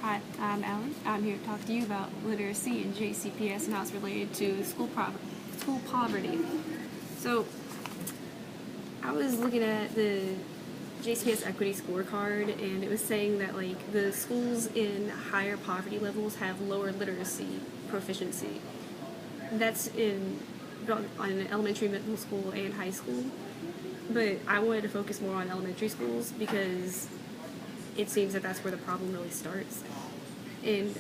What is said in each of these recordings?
Hi, I'm Ellen. I'm here to talk to you about literacy and JCPS and how it's related to school poverty. So, I was looking at the JCPS equity scorecard, and it was saying that like the schools in higher poverty levels have lower literacy proficiency. That's on elementary, middle school, and high school. But I wanted to focus more on elementary schools because it seems that that's where the problem really starts. And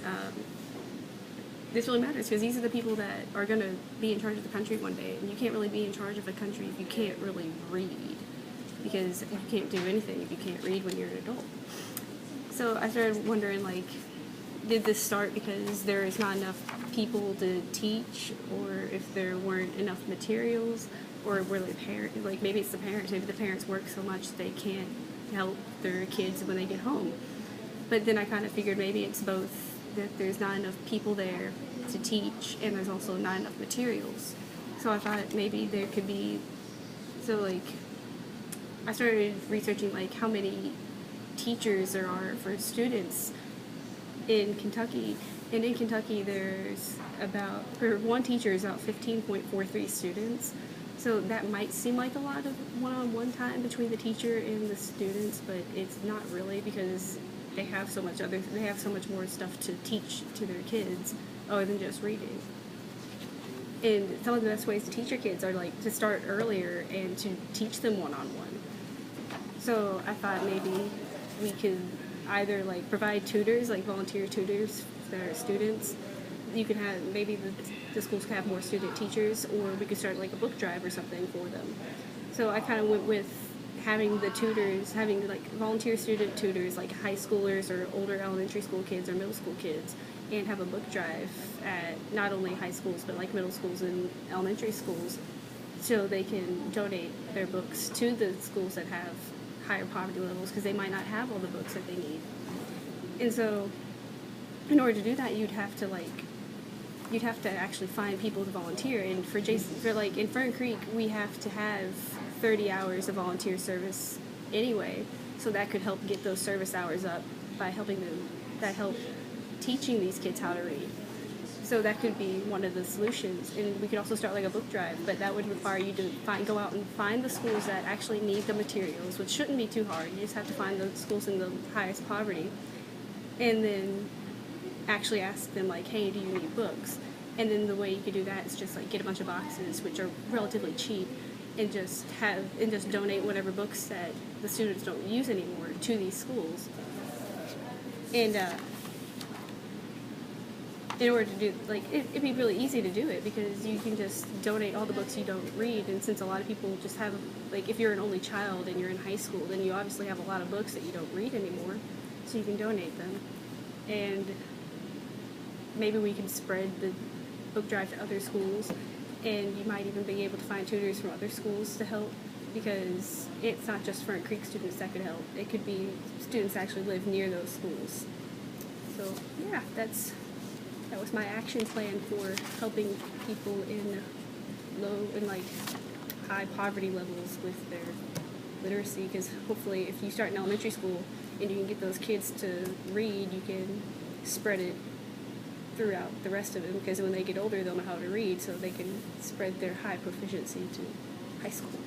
this really matters because these are the people that are going to be in charge of the country one day. And you can't really be in charge of a country if you can't really read, because you can't do anything if you can't read when you're an adult. So I started wondering, like, did this start because there is not enough people to teach, or if there weren't enough materials, or were the parents, like maybe it's the parents, maybe the parents work so much they can't help their kids when they get home. But then I kind of figured maybe it's both, that there's not enough people there to teach, and there's also not enough materials. So I thought maybe there could be, so like, I started researching like how many teachers there are for students in Kentucky. And in Kentucky, there's about, for one teacher is about 15.43 students. So that might seem like a lot of one-on-one time between the teacher and the students, but it's not really, because they have so much more stuff to teach to their kids other than just reading. And some of the best ways to teach your kids are like to start earlier and to teach them one-on-one. So I thought maybe we could either like provide tutors, like volunteer tutors that are students. You could have, maybe the schools could have more student teachers, or we could start like a book drive or something for them. So I kind of went with having the tutors, having like volunteer student tutors, like high schoolers or older elementary school kids or middle school kids, and have a book drive at not only high schools but like middle schools and elementary schools, so they can donate their books to the schools that have higher poverty levels, because they might not have all the books that they need. And so in order to do that, you'd have to actually find people to volunteer. And for like in Fern Creek, we have to have 30 hours of volunteer service anyway, so that could help get those service hours up by helping them, that help teaching these kids how to read. So that could be one of the solutions. And we could also start like a book drive, but that would require you to go out and find the schools that actually need the materials, which shouldn't be too hard. You just have to find the schools in the highest poverty, and then actually ask them like, hey, do you need books? And then the way you could do that is just like get a bunch of boxes, which are relatively cheap, and just donate whatever books that the students don't use anymore to these schools. And in order to do, like, it'd be really easy to do it, because you can just donate all the books you don't read. And since a lot of people just have, like, if you're an only child and you're in high school, then you obviously have a lot of books that you don't read anymore, so you can donate them. And maybe we can spread the book drive to other schools, and you might even be able to find tutors from other schools to help, because it's not just Fern Creek students that could help. It could be students that actually live near those schools. So yeah, that was my action plan for helping people in low and like high poverty levels with their literacy, because hopefully if you start in elementary school and you can get those kids to read, you can spread it throughout the rest of them, because when they get older they'll know how to read, so they can spread their high proficiency to high school.